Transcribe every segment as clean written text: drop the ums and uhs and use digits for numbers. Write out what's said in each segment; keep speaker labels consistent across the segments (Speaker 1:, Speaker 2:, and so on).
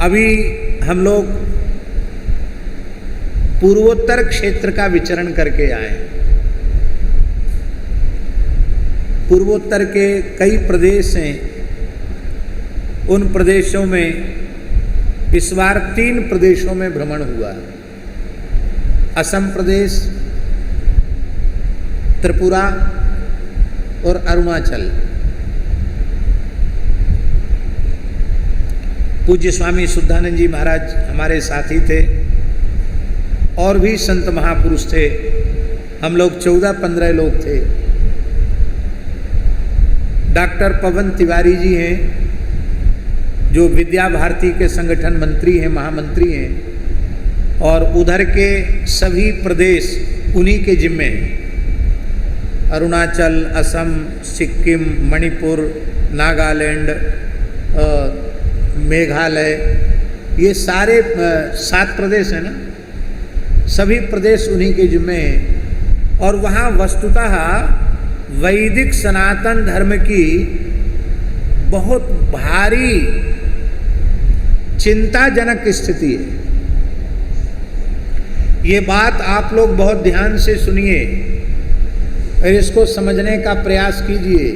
Speaker 1: अभी हम लोग पूर्वोत्तर क्षेत्र का विचरण करके आए। पूर्वोत्तर के कई प्रदेश हैं, उन प्रदेशों में इस बार 3 प्रदेशों में भ्रमण हुआ। असम प्रदेश, त्रिपुरा और अरुणाचल। पूज्य स्वामी शुद्धानंद जी महाराज हमारे साथी थे और भी संत महापुरुष थे। हम लोग 14-15 लोग थे। डॉक्टर पवन तिवारी जी हैं जो विद्या भारती के संगठन मंत्री हैं, महामंत्री हैं, और उधर के सभी प्रदेश उन्हीं के जिम्मे हैं। अरुणाचल, असम, सिक्किम, मणिपुर, नागालैंड, मेघालय, ये सारे 7 प्रदेश हैं ना, सभी प्रदेश उन्हीं के जिम्मे हैं। और वहाँ वस्तुतः वैदिक सनातन धर्म की बहुत भारी चिंताजनक स्थिति है। ये बात आप लोग बहुत ध्यान से सुनिए और इसको समझने का प्रयास कीजिए।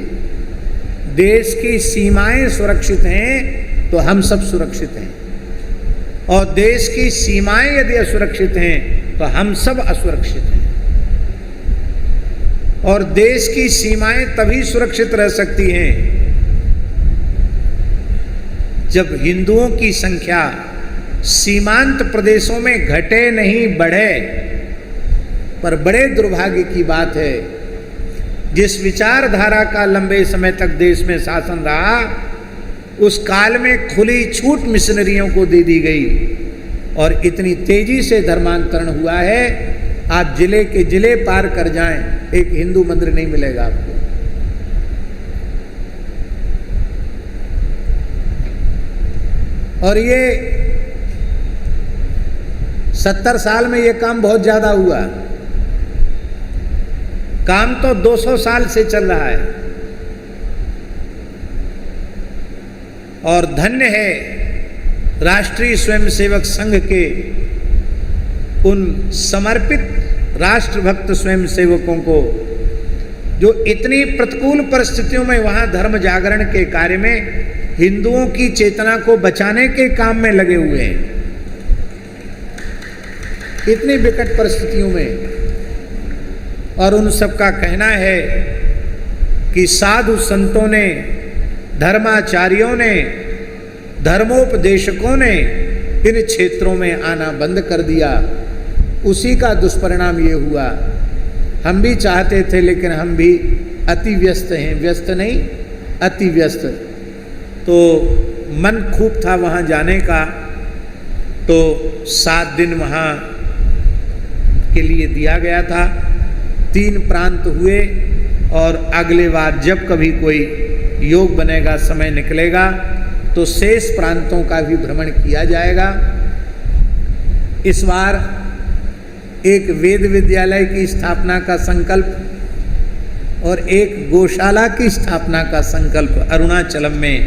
Speaker 1: देश की सीमाएं सुरक्षित हैं तो हम सब सुरक्षित हैं, और देश की सीमाएं यदि असुरक्षित हैं तो हम सब असुरक्षित हैं। और देश की सीमाएं तभी सुरक्षित रह सकती हैं जब हिंदुओं की संख्या सीमांत प्रदेशों में घटे नहीं बढ़े। पर बड़े दुर्भाग्य की बात है, जिस विचारधारा का लंबे समय तक देश में शासन रहा, उस काल में खुली छूट मिशनरियों को दे दी गई और इतनी तेजी से धर्मांतरण हुआ है, आप जिले के जिले पार कर जाएं, एक हिंदू मंदिर नहीं मिलेगा आपको। और ये 70 साल में ये काम बहुत ज्यादा हुआ। काम तो 200 साल से चल रहा है। और धन्य है राष्ट्रीय स्वयंसेवक संघ के उन समर्पित राष्ट्रभक्त स्वयंसेवकों को, जो इतनी प्रतिकूल परिस्थितियों में वहां धर्म जागरण के कार्य में हिंदुओं की चेतना को बचाने के काम में लगे हुए हैं, इतनी विकट परिस्थितियों में। और उन सबका कहना है कि साधु संतों ने, धर्माचार्यों ने, धर्मोपदेशकों ने इन क्षेत्रों में आना बंद कर दिया। उसी का दुष्परिणाम ये हुआ। हम भी चाहते थे, लेकिन हम भी अति व्यस्त हैं। व्यस्त नहीं, अति व्यस्त। तो मन खूब था वहाँ जाने का, तो 7 दिन वहाँ के लिए दिया गया था। 3 प्रांत हुए, और अगले बार जब कभी कोई योग बनेगा, समय निकलेगा, तो शेष प्रांतों का भी भ्रमण किया जाएगा। इस बार एक वेद विद्यालय की स्थापना का संकल्प और एक गौशाला की स्थापना का संकल्प अरुणाचलम में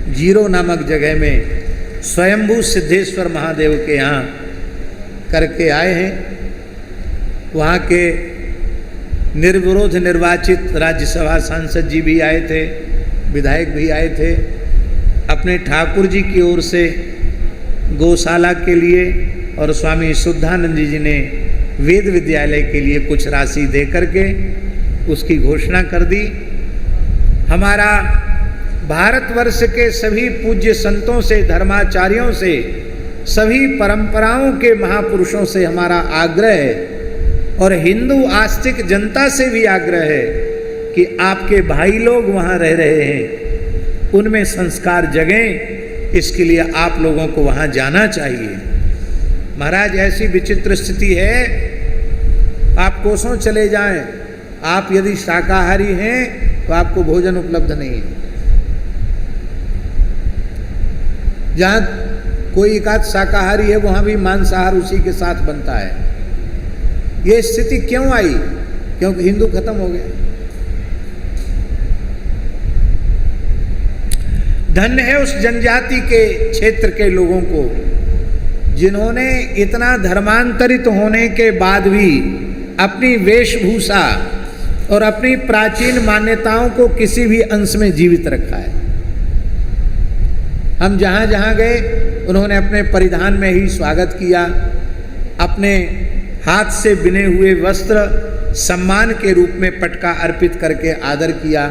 Speaker 1: जीरो नामक जगह में स्वयंभू सिद्धेश्वर महादेव के यहाँ करके आए हैं। वहाँ के निर्विरोध निर्वाचित राज्यसभा सांसद जी भी आए थे, विधायक भी आए थे। अपने ठाकुर जी की ओर से गौशाला के लिए और स्वामी शुद्धानंद जी ने वेद विद्यालय के लिए कुछ राशि दे करके उसकी घोषणा कर दी। हमारा भारतवर्ष के सभी पूज्य संतों से, धर्माचार्यों से, सभी परंपराओं के महापुरुषों से हमारा आग्रह है, और हिंदू आस्तिक जनता से भी आग्रह है कि आपके भाई लोग वहाँ रह रहे हैं, उनमें संस्कार जगें। इसके लिए आप लोगों को वहाँ जाना चाहिए। महाराज, ऐसी विचित्र स्थिति है, आप कोसों चले जाएं, आप यदि शाकाहारी हैं तो आपको भोजन उपलब्ध नहीं है। जहाँ कोई एकाध शाकाहारी है, वहाँ भी मांसाहार उसी के साथ बनता है। ये स्थिति क्यों आई? क्योंकि हिंदू खत्म हो गए। धन्य है उस जनजाति के क्षेत्र के लोगों को जिन्होंने इतना धर्मांतरित होने के बाद भी अपनी वेशभूषा और अपनी प्राचीन मान्यताओं को किसी भी अंश में जीवित रखा है। हम जहाँ जहाँ गए उन्होंने अपने परिधान में ही स्वागत किया, अपने हाथ से बिने हुए वस्त्र सम्मान के रूप में पटका अर्पित करके आदर किया।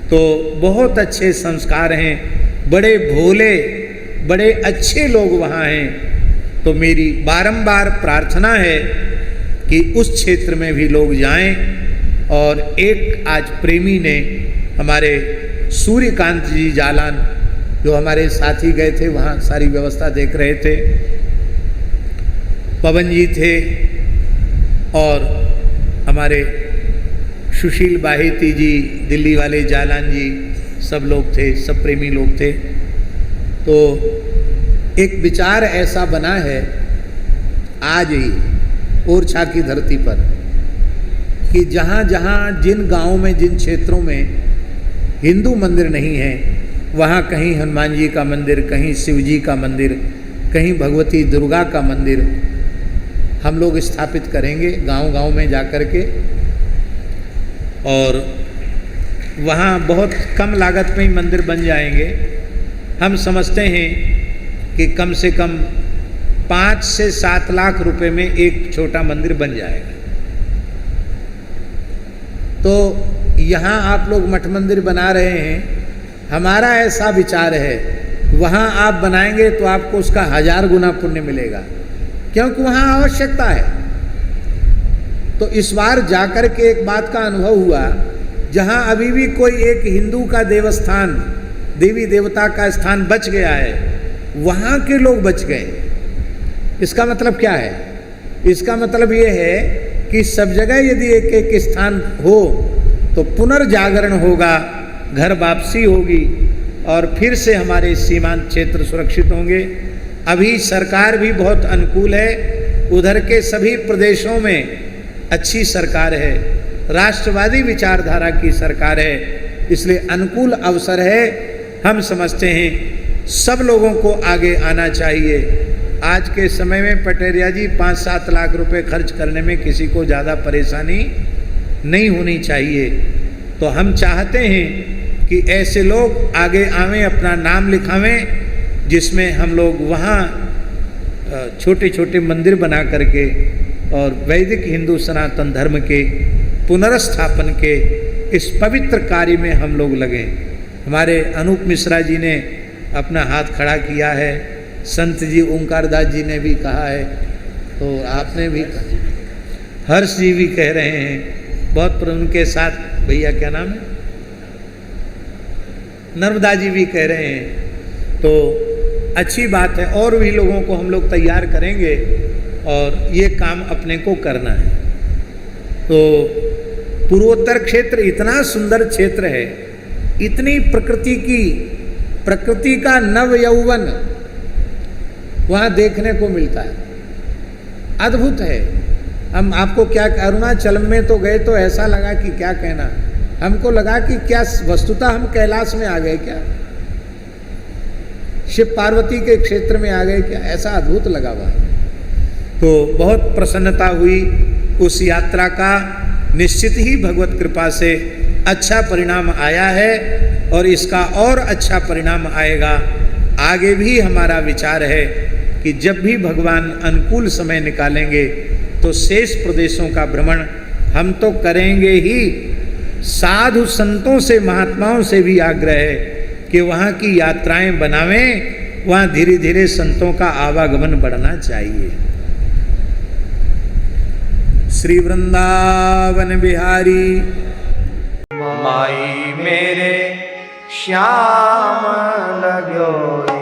Speaker 1: तो बहुत अच्छे संस्कार हैं, बड़े भोले बड़े अच्छे लोग वहाँ हैं। तो मेरी बारंबार प्रार्थना है कि उस क्षेत्र में भी लोग जाएं। और एक आज प्रेमी ने, हमारे सूर्यकांत जी जालान जो हमारे साथी गए थे, वहाँ सारी व्यवस्था देख रहे थे, पवन जी थे और हमारे सुशील बाहेती जी, दिल्ली वाले जालान जी, सब लोग थे, सब प्रेमी लोग थे। तो एक विचार ऐसा बना है आज ही ओरछा की धरती पर कि जहाँ जहाँ जिन गांवों में, जिन क्षेत्रों में हिंदू मंदिर नहीं है, वहाँ कहीं हनुमान जी का मंदिर, कहीं शिव जी का मंदिर, कहीं भगवती दुर्गा का मंदिर हम लोग स्थापित करेंगे गांव-गांव में जाकर के। और वहाँ बहुत कम लागत में ही मंदिर बन जाएंगे। हम समझते हैं कि कम से कम 5 से 7 लाख रुपए में एक छोटा मंदिर बन जाएगा। तो यहाँ आप लोग मठ मंदिर बना रहे हैं, हमारा ऐसा विचार है वहाँ आप बनाएंगे तो आपको उसका 1000 गुना पुण्य मिलेगा, क्योंकि वहाँ आवश्यकता है। तो इस बार जाकर के एक बात का अनुभव हुआ, जहाँ अभी भी कोई एक हिंदू का देवस्थान, देवी देवता का स्थान बच गया है, वहाँ के लोग बच गए। इसका मतलब क्या है? इसका मतलब ये है कि सब जगह यदि एक एक स्थान हो तो पुनर्जागरण होगा, घर वापसी होगी और फिर से हमारे सीमांत क्षेत्र सुरक्षित होंगे। अभी सरकार भी बहुत अनुकूल है, उधर के सभी प्रदेशों में अच्छी सरकार है, राष्ट्रवादी विचारधारा की सरकार है, इसलिए अनुकूल अवसर है। हम समझते हैं सब लोगों को आगे आना चाहिए। आज के समय में पटेरिया जी 5-7 लाख रुपए खर्च करने में किसी को ज़्यादा परेशानी नहीं होनी चाहिए। तो हम चाहते हैं कि ऐसे लोग आगे आवें, अपना नाम लिखावें, जिसमें हम लोग वहाँ छोटे छोटे मंदिर बना करके और वैदिक हिंदू सनातन धर्म के पुनर्स्थापन के इस पवित्र कार्य में हम लोग लगें। हमारे अनूप मिश्रा जी ने अपना हाथ खड़ा किया है, संत जी ओंकार दास जी ने भी कहा है, तो आपने भी कहा, हर्ष जी भी कह रहे हैं बहुत, पर उनके साथ भैया क्या नाम है, नर्मदा जी भी कह रहे हैं। तो अच्छी बात है, और भी लोगों को हम लोग तैयार करेंगे और ये काम अपने को करना है। तो पूर्वोत्तर क्षेत्र इतना सुंदर क्षेत्र है, इतनी प्रकृति का नव यौवन वहाँ देखने को मिलता है, अद्भुत है। हम आपको क्या, अरुणाचल में तो गए तो ऐसा लगा कि क्या कहना, हमको लगा कि क्या वस्तुतः हम कैलाश में आ गए, क्या शिव पार्वती के क्षेत्र में आ गए, क्या ऐसा अद्भुत लगा वहाँ। तो बहुत प्रसन्नता हुई उस यात्रा का। निश्चित ही भगवत कृपा से अच्छा परिणाम आया है और इसका और अच्छा परिणाम आएगा। आगे भी हमारा विचार है कि जब भी भगवान अनुकूल समय निकालेंगे तो शेष प्रदेशों का भ्रमण हम तो करेंगे ही, साधु संतों से, महात्माओं से भी आग्रह है कि वहाँ की यात्राएं बनावें, वहाँ धीरे धीरे संतों का आवागमन बढ़ना चाहिए। श्री वृंदावन बिहारी
Speaker 2: माई मेरे श्याम लगो